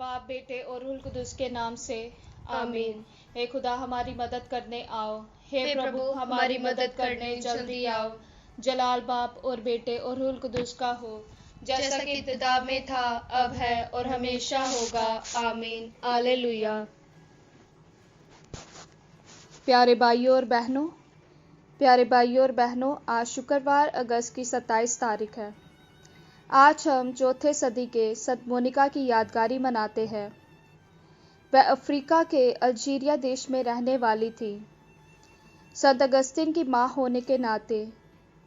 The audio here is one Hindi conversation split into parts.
बाप, बेटे और रूह कुदुस के नाम से आमीन। हे खुदा, हमारी मदद करने आओ। हे प्रभु, हमारी मदद करने जल्दी आओ। जलाल बाप और बेटे और रूह कुदुस का हो, जैसा कि इब्तिदा में था, अब है और हमेशा होगा। आमीन। हालेलुया। प्यारे भाइयों और बहनों, आज शुक्रवार अगस्त की 27 तारीख है। आज हम चौथे सदी के संत मोनिका की यादगारी मनाते हैं। वह अफ्रीका के अल्जीरिया देश में रहने वाली थी। संत अगस्तिन की मां होने के नाते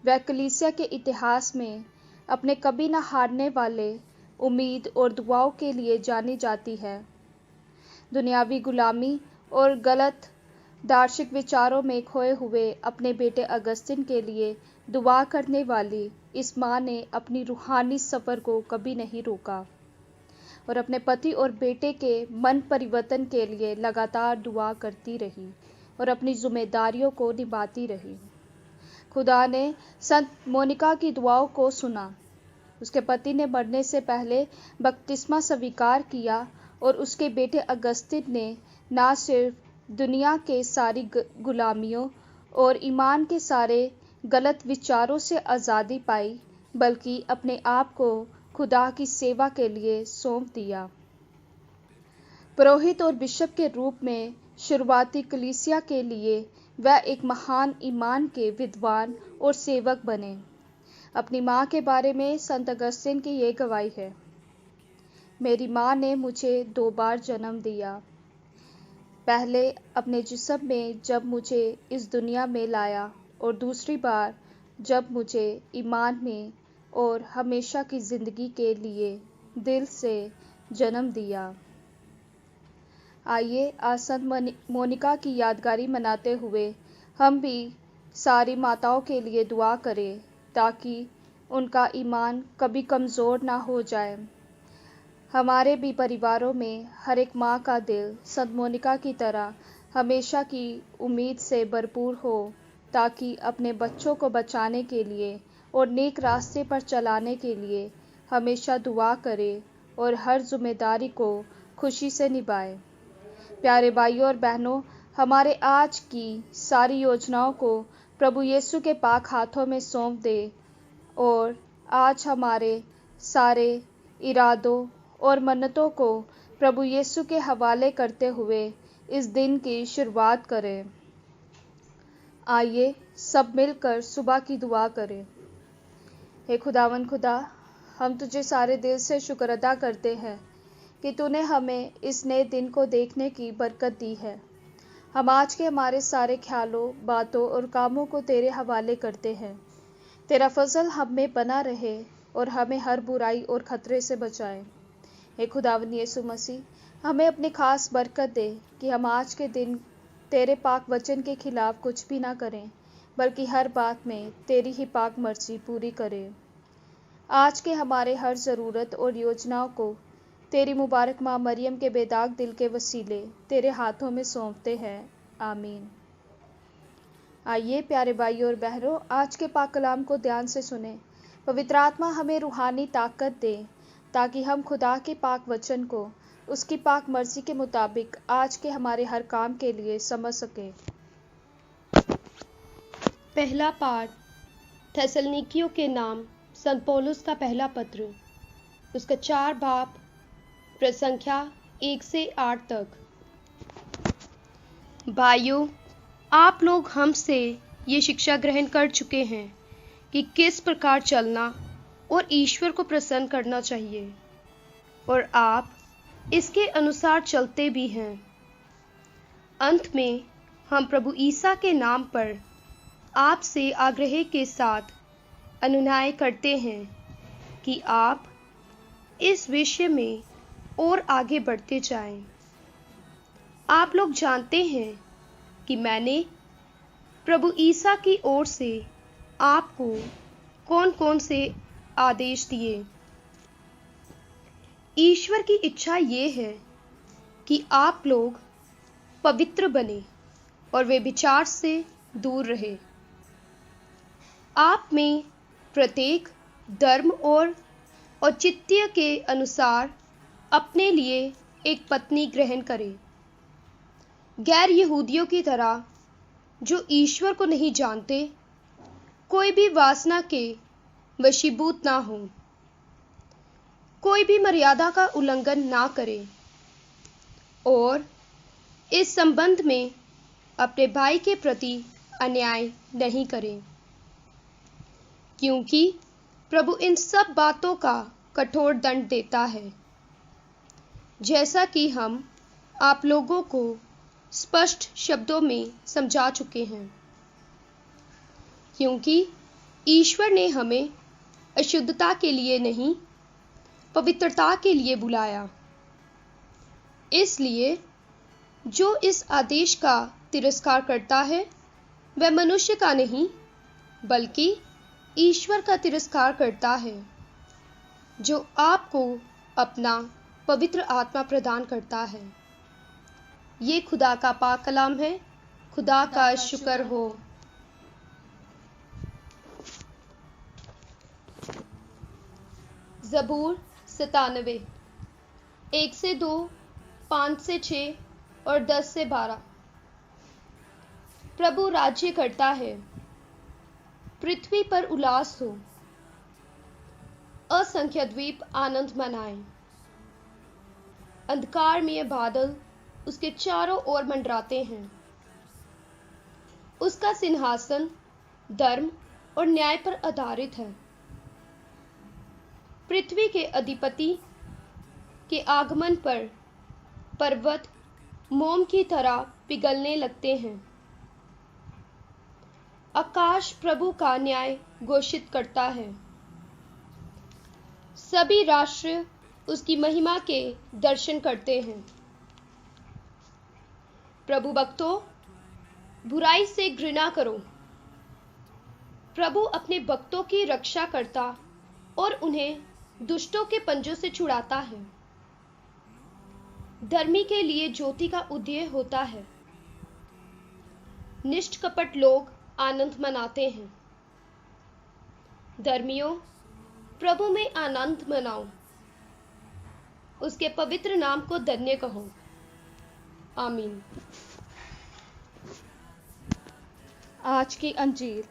वह कलीसिया के इतिहास में अपने कभी न हारने वाले उम्मीद और दुआओं के लिए जानी जाती है। दुनियावी गुलामी और गलत दार्शनिक विचारों में खोए हुए अपने बेटे अगस्तिन के लिए दुआ करने वाली इस मां ने अपनी रूहानी सफ़र को कभी नहीं रोका और अपने पति और बेटे के मन परिवर्तन के लिए लगातार दुआ करती रही और अपनी जिम्मेदारियों को निभाती रही। खुदा ने संत मोनिका की दुआओं को सुना। उसके पति ने मरने से पहले बपतिस्मा स्वीकार किया और उसके बेटे अगस्तिन ने न सिर्फ दुनिया के सारी गुलामियों और ईमान के सारे गलत विचारों से आज़ादी पाई, बल्कि अपने आप को खुदा की सेवा के लिए सौंप दिया। पुरोहित और बिशप के रूप में शुरुआती कलीसिया के लिए वह एक महान ईमान के विद्वान और सेवक बने। अपनी मां के बारे में संत अगस्तिन की ये गवाही है: मेरी मां ने मुझे 2 बार जन्म दिया, पहले अपने जिस्म में जब मुझे इस दुनिया में लाया और दूसरी बार जब मुझे ईमान में और हमेशा की ज़िंदगी के लिए दिल से जन्म दिया। आइए आज संत मोनिका की यादगारी मनाते हुए हम भी सारी माताओं के लिए दुआ करें ताकि उनका ईमान कभी कमज़ोर ना हो जाए। हमारे भी परिवारों में हर एक माँ का दिल संत मोनिका की तरह हमेशा की उम्मीद से भरपूर हो, ताकि अपने बच्चों को बचाने के लिए और नेक रास्ते पर चलाने के लिए हमेशा दुआ करे और हर जिम्मेदारी को खुशी से निभाए। प्यारे भाइयों और बहनों, हमारे आज की सारी योजनाओं को प्रभु यीशु के पाक हाथों में सौंप दे और आज हमारे सारे इरादों और मन्नतों को प्रभु यीशु के हवाले करते हुए इस दिन की शुरुआत करें। आइए सब मिलकर सुबह की दुआ करें। हे खुदावन खुदा, हम तुझे सारे दिल से शुक्र अदा करते हैं कि तूने हमें इस नए दिन को देखने की बरकत दी है। हम आज के हमारे सारे ख्यालों, बातों और कामों को तेरे हवाले करते हैं। तेरा फजल हम में बना रहे और हमें हर बुराई और खतरे से बचाए। हे खुदावन यीशु मसीह, हमें अपनी खास बरकत दे कि हम आज के दिन तेरे पाक वचन के खिलाफ कुछ भी ना करें, बल्कि हर बात में तेरी ही पाक मर्जी पूरी करें। आज के हमारे हर ज़रूरत और योजनाओं को तेरी मुबारक माँ मरियम के बेदाग दिल के वसीले तेरे हाथों में सौंपते हैं। आमीन। आइए प्यारे भाइयों और बहनों, आज के पाक कलाम को ध्यान से सुने। पवित्र आत्मा हमें रूहानी ताकत दे ताकि हम खुदा के पाक वचन को उसकी पाक मर्जी के मुताबिक आज के हमारे हर काम के लिए समझ सके। पहला पाठ थेसलनिकियों के नाम संत पौलुस का पहला पत्र, उसका 4 बाब प्रसंख्या 1 से 8 तक। भाइयों, आप लोग हमसे ये शिक्षा ग्रहण कर चुके हैं कि किस प्रकार चलना और ईश्वर को प्रसन्न करना चाहिए, और आप इसके अनुसार चलते भी हैं। अंत में हम प्रभु ईसा के नाम पर आपसे आग्रह के साथ अनुनय करते हैं कि आप इस विषय में और आगे बढ़ते जाएं। आप लोग जानते हैं कि मैंने प्रभु ईसा की ओर से आपको कौन-कौन से आदेश दिए। ईश्वर की इच्छा ये है कि आप लोग पवित्र बने और व्यभिचार से दूर रहे। आप में प्रत्येक धर्म और औचित्य के अनुसार अपने लिए एक पत्नी ग्रहण करे, गैर यहूदियों की तरह जो ईश्वर को नहीं जानते कोई भी वासना के वशीभूत ना हो, कोई भी मर्यादा का उल्लंघन ना करे और इस संबंध में अपने भाई के प्रति अन्याय नहीं करे, क्योंकि प्रभु इन सब बातों का कठोर दंड देता है, जैसा कि हम आप लोगों को स्पष्ट शब्दों में समझा चुके हैं। क्योंकि ईश्वर ने हमें अशुद्धता के लिए नहीं, पवित्रता के लिए बुलाया। इसलिए जो इस आदेश का तिरस्कार करता है वह मनुष्य का नहीं बल्कि ईश्वर का तिरस्कार करता है, जो आपको अपना पवित्र आत्मा प्रदान करता है। ये खुदा का पाक कलाम है। खुदा का शुक्र हो। ज़बूर 97 1 से 2, 5 से 6 और 10 से 12। प्रभु राज्य करता है, पृथ्वी पर उल्लास हो, असंख्य द्वीप आनंद मनाएं। अंधकार में ये बादल उसके चारों ओर मंडराते हैं। उसका सिंहासन धर्म और न्याय पर आधारित है। पृथ्वी के अधिपति के आगमन पर पर्वत मोम की तरह पिघलने लगते हैं। आकाश प्रभु का न्याय घोषित करता है। सभी राष्ट्र उसकी महिमा के दर्शन करते हैं। प्रभु भक्तों, बुराई से घृणा करो। प्रभु अपने भक्तों की रक्षा करता और उन्हें दुष्टों के पंजों से छुड़ाता है। धर्मी के लिए ज्योति का उदय होता है। निष्कपट लोग आनंद मनाते हैं। धर्मियों, प्रभु में आनंद मनाओ, उसके पवित्र नाम को धन्य कहो। आमीन। आज की अंजील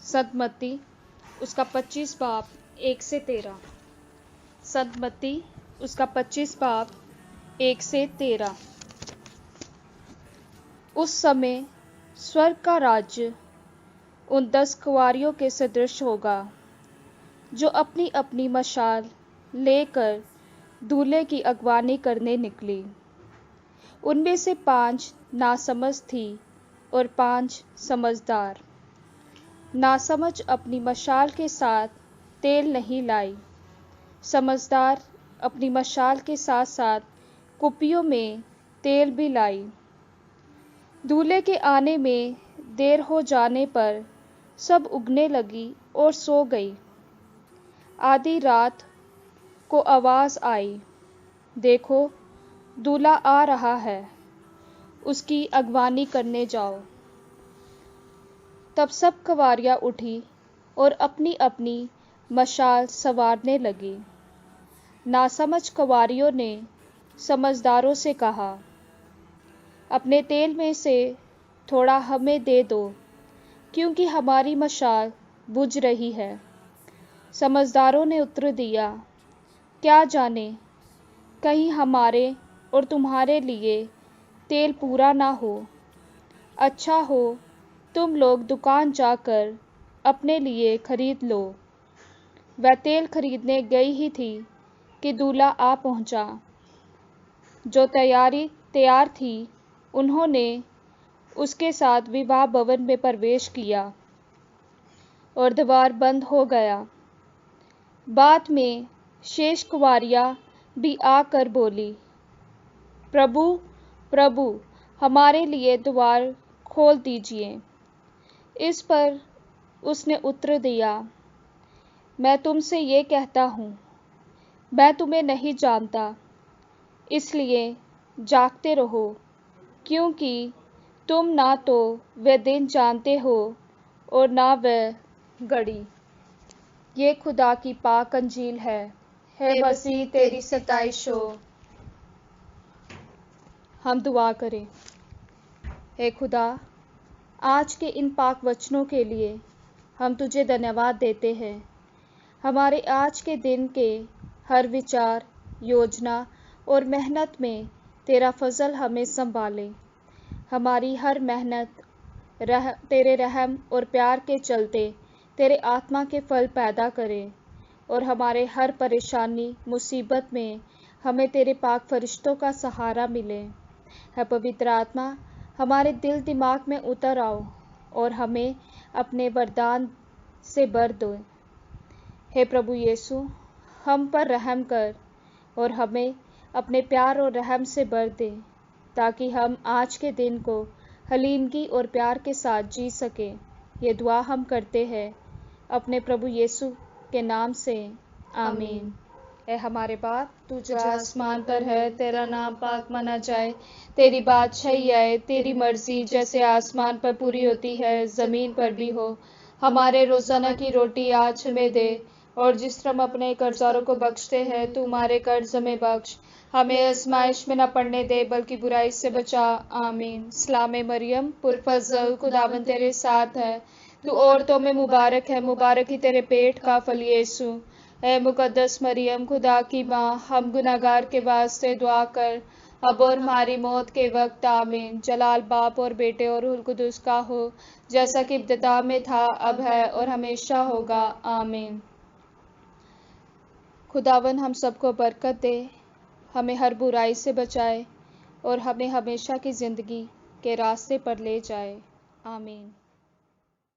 सदमती उसका 25 बाब 1 से 13। सदमती उसका 25 बाब 1 से 13। उस समय स्वर्ग का राज्य उन 10 कुँवारियों के सदृश होगा जो अपनी अपनी मशाल लेकर दूल्हे की अगवानी करने निकली। उनमें से 5 नासमझ थी और 5 समझदार। नासमझ अपनी मशाल के साथ तेल नहीं लाई। समझदार अपनी मशाल के साथ साथ कुप्पियों में तेल भी लाई। दूल्हे के आने में देर हो जाने पर सब उगने लगी और सो गई। आधी रात को आवाज़ आई, देखो दूल्हा आ रहा है, उसकी अगवानी करने जाओ। तब सब कुँवारियाँ उठी और अपनी अपनी मशाल संवारने लगी। नासमझ कुँवारियों ने समझदारों से कहा, अपने तेल में से थोड़ा हमें दे दो, क्योंकि हमारी मशाल बुझ रही है। समझदारों ने उत्तर दिया, क्या जाने कहीं हमारे और तुम्हारे लिए तेल पूरा ना हो। अच्छा हो तुम लोग दुकान जाकर अपने लिए खरीद लो। वह तेल खरीदने गई ही थी कि दूल्हा आ पहुंचा। जो तैयार थी उन्होंने उसके साथ विवाह भवन में प्रवेश किया और द्वार बंद हो गया। बाद में शेष कुँवारियाँ भी आकर बोली, प्रभु प्रभु, हमारे लिए द्वार खोल दीजिए। इस पर उसने उत्तर दिया, मैं तुमसे ये कहता हूँ, मैं तुम्हें नहीं जानता। इसलिए जागते रहो, क्योंकि तुम ना तो वह दिन जानते हो और ना वह घड़ी। ये खुदा की पाक अंजील है। मसीह तेरी सताइश हो। हम दुआ करें। हे खुदा, आज के इन पाक वचनों के लिए हम तुझे धन्यवाद देते हैं। हमारे आज के दिन के हर विचार, योजना और मेहनत में तेरा फजल हमें संभाले। हमारी हर मेहनत तेरे रहम और प्यार के चलते तेरे आत्मा के फल पैदा करे और हमारे हर परेशानी, मुसीबत में हमें तेरे पाक फरिश्तों का सहारा मिले। है पवित्र आत्मा, हमारे दिल दिमाग में उतर आओ और हमें अपने वरदान से भर दो। हे प्रभु यीशु, हम पर रहम कर और हमें अपने प्यार और रहम से भर दे, ताकि हम आज के दिन को हलीमगी और प्यार के साथ जी सके। ये दुआ हम करते हैं अपने प्रभु यीशु के नाम से, आमीन। ऐ हमारे बाप, तू जो आसमान पर है, तेरा नाम पाक माना जाए, तेरी बादशाही आए, तेरी मर्जी जैसे आसमान पर पूरी होती है, जमीन पर भी हो। हमारे रोजाना की रोटी आज हमें दे, और जिस तरह हम अपने कर्जदारों को बख्शते हैं, तू हमारे कर्ज हमें बख्श, हमें आजमाइश में न पड़ने दे, बल्कि बुराई से बचा। आमीन। सलाम मरियम, पुरफज़ल, खुदावंद तेरे साथ है, तू औरतों में मुबारक है, मुबारक ही तेरे पेट का फल यीशु। ऐ मुकद्दस मरियम, खुदा की माँ, हम गुनाहगार के वास्ते दुआ कर, अब और हमारी मौत के वक्त। आमीन। जलाल बाप और बेटे और रूह कुदुस का हो, जैसा कि इब्तिदा में था, अब है और हमेशा होगा। आमीन। खुदावन हम सबको बरकत दे, हमें हर बुराई से बचाए और हमें हमेशा की ज़िंदगी के रास्ते पर ले जाए। आमीन।